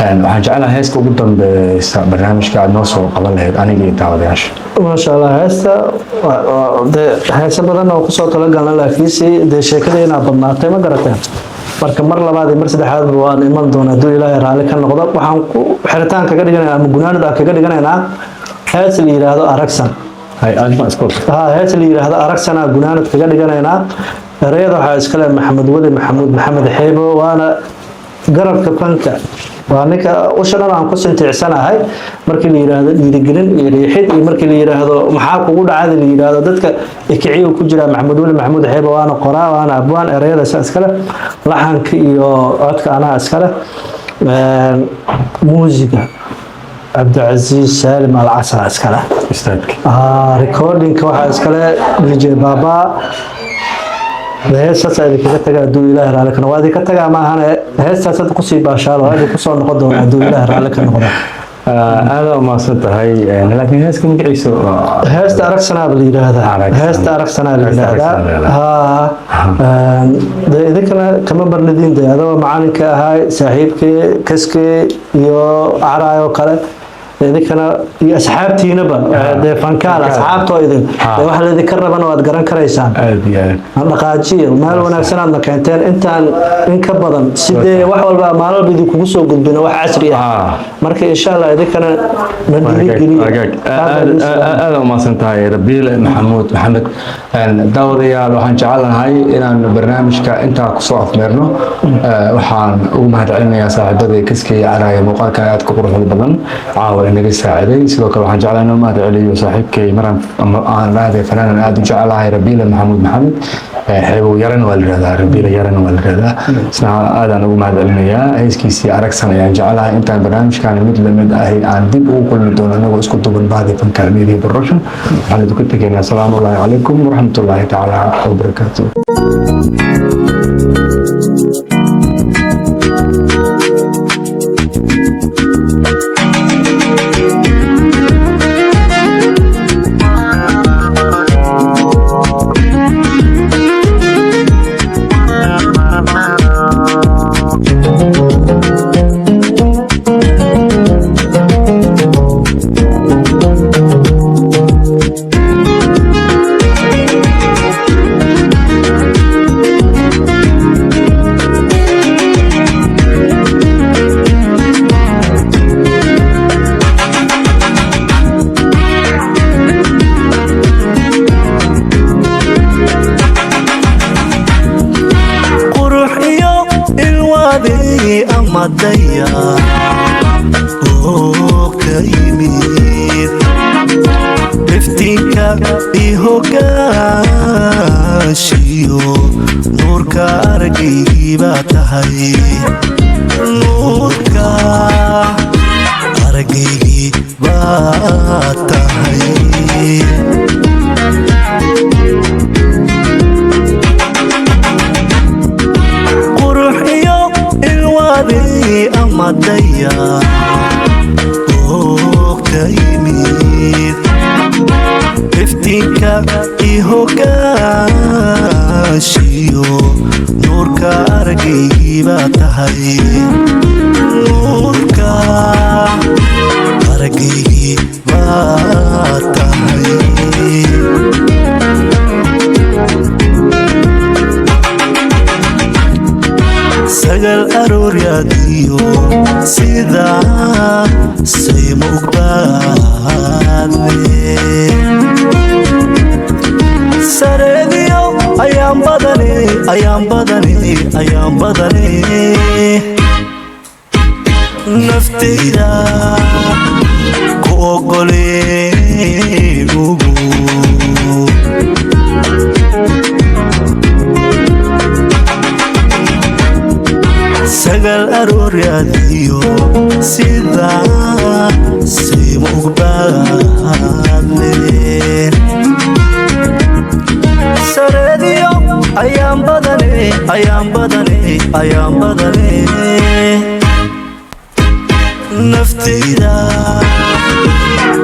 waxaan jeclahay heeska ugu dambeeyay barnaamijka aad noo soo qaban lahayd aniga iyo daawadayaasha. ما شاء الله heesa badan oo kusoo talagalna laakiinse de sheekadayna badnaatay ma garateen marka mar labaad iyo mar saddexaad waan iman doonaa haduu Ilaahay raali ka noqdo waxaan ku xiritaan kaga dhiganaynaa ama gunaanada kaga dhiganaynaa hees la yiraahdo aragsan hay alma iskool hees la yiraahdo aragsan gunaanad kaga dhiganaynaa erayada waxa iska leh Maxamed Wali Maxamed Xeebo waana garabka fanka وأنك وشنا عن قصة تعسنا هاي مركل يراهد يدقلن يريحد مركل يراهد محاك وجود عادي اللي يراهد ضدك إكعي وكجرا محمود حيبة وأنا قراء وأنا أبوان أريد أسكله لحن كي عدك أنا أسكله موسيقى عبد العزيز سالم العسل أسكله استاذك ريكوردينج كواحد أسكله بيجي بابا heestaas ay kaga tagaa aduu Ilaahay raali ka noqdo waadi ka tagaa ma ahan heestaas aad ku sii baashaalo waadi ku soo noqon doona aduu Ilaahay raali ka noqdo aad ma santahay laakiin heeska magaciisa heesta aragsanaa la yiraahdaa heesta aragsanaa la yiraahdaa idinka kama barnadin adoo macalinka ahay saaxiibkii kaskii iyo araayo kale idinka iyo asxaabtiinaba de fankaal asxaabtooda waxa la idinka rabana waad garan karaysaan dhaqaajiyo meel wanaagsan aad keenteen intaan in ka badan sidee wax walba maalin idin kugu soo gudbina wax casri ah marka insha Allah idinkana aad ma santahay Rabiil Maxamed daawadayaal waxaan jecelahay inaan barnaamijka inta ku soo afmeerno waxaan ugu mahadcelinayaa saaxiibada kaskii araayo muuqaalka aad ku quruxda badan caawa inaga saaciday sidoo kale waxaan jeclahay inaan mahadceliyo saaxiibkay maran aan raadi fanaan aad u jecelahay Rabiil Maxamed xeebo yaran waa la radaa Rabiil yaran waa la radaa isna aad aan ugu mahadcelinayaa heeskiisii aragsan ayaan jecelahay intaan barnaamijkan mid la mid ah aan dib ugu kulmi doono anagoo isku duban baadi fanka media production waxaan idinku tegaynaa salaamu alaykum wa rahmatullahi ta'ala wa barakatuh madaya kayimid iftiinka ihogaashiyo nuurka aragaygiiba tahay nuurka aragaygiiba tahay amadaya kayimid iftiinka ihogaashiyo nuurka aragaygiiba tahay nuurka aragaygiiba tahay sagal arooryaadiyo sida saymugbaadle sareediyo ayaan badane naftayda ku ogoleen ugu sagal arooryaadiyo sida saymugbaadle sareediyo ayaan badane naftayda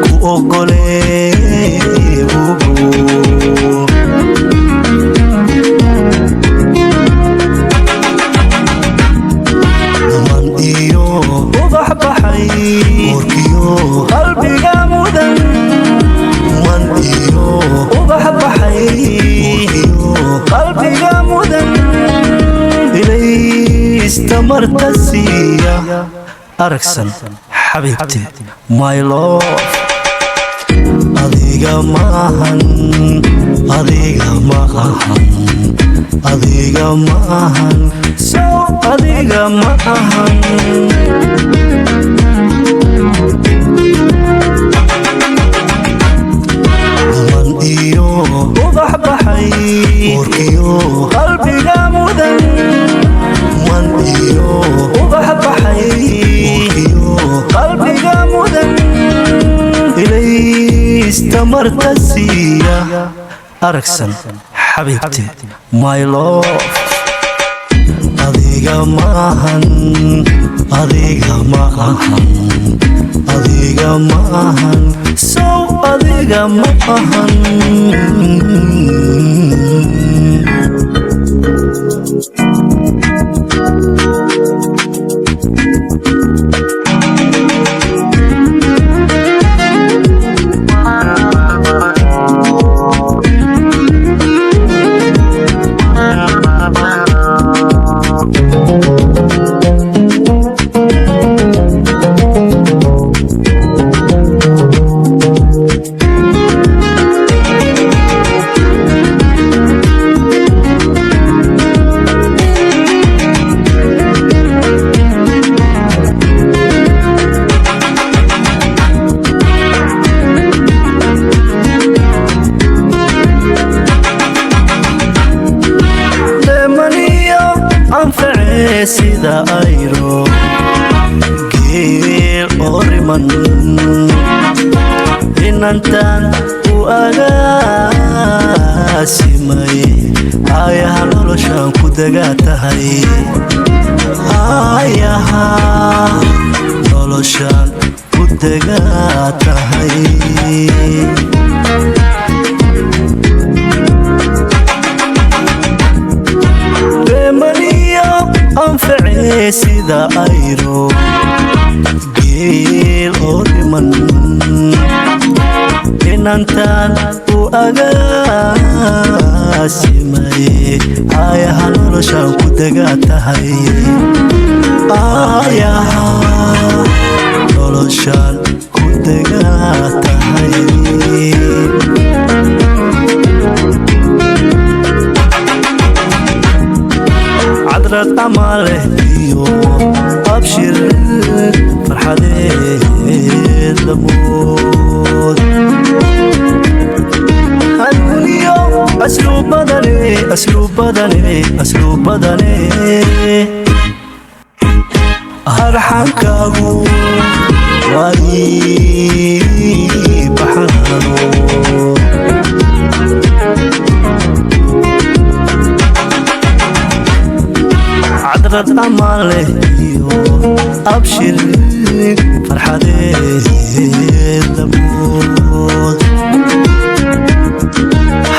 ku ogoleen ugu ubax baxay urkiyo qalbiga mudan man iyo ubax baxay urkiyo qalbiga mudan ilaysta martasiya aragsan xabiibti my love adiga maahan adiga maahan adiga maahan so adiga maahan man iyo ubax baxay urkiyo qalbiga mudan man iyo ubax baxay urkiyo qalbiga mudan ilaysta martasiya aragsan xabiibti my love adiga maahan adiga maahan adiga maahan so adiga maahan sida ayro geel oriman inantan u agaasimay ayaha noloshan ku dagaa tahay ayaha noloshan ku dagaa tahay anfacee sida ayro geel oriman inantan u agaasimay ayaha noloshan ku dagaa tahay ayaha noloshan ku dagaa tahay cadrad amale iyo abshir farxadeed lamood hanuuniyo asluubadane arxankaagu waay baxano cadrad amale iyo abshir farxadeed lamood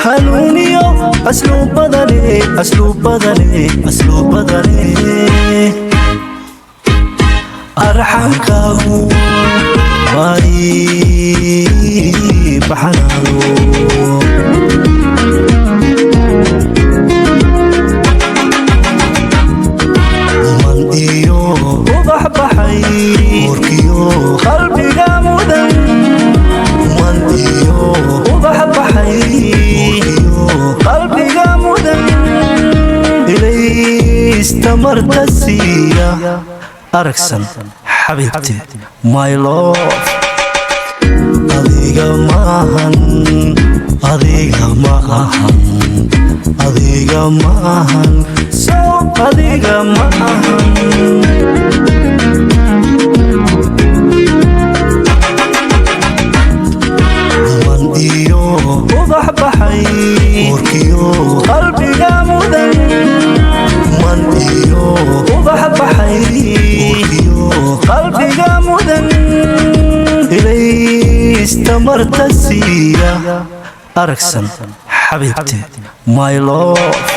hanuuniyo asluubadane arxankaagu waay baxano ubax baxay urkiyo qalbiga mudan man iyo ubax baxay urkiyo qalbiga mudan ilaysta martasiya aragsan xabiibti my love adiga maahan adiga maahan adiga maahan so adiga maahan man iyo ubax baxay urkiyo qalbiga mudan man iyo ubax baxay urkiyo qalbiga mudan ilaysta martasiya aragsan xabiibti my love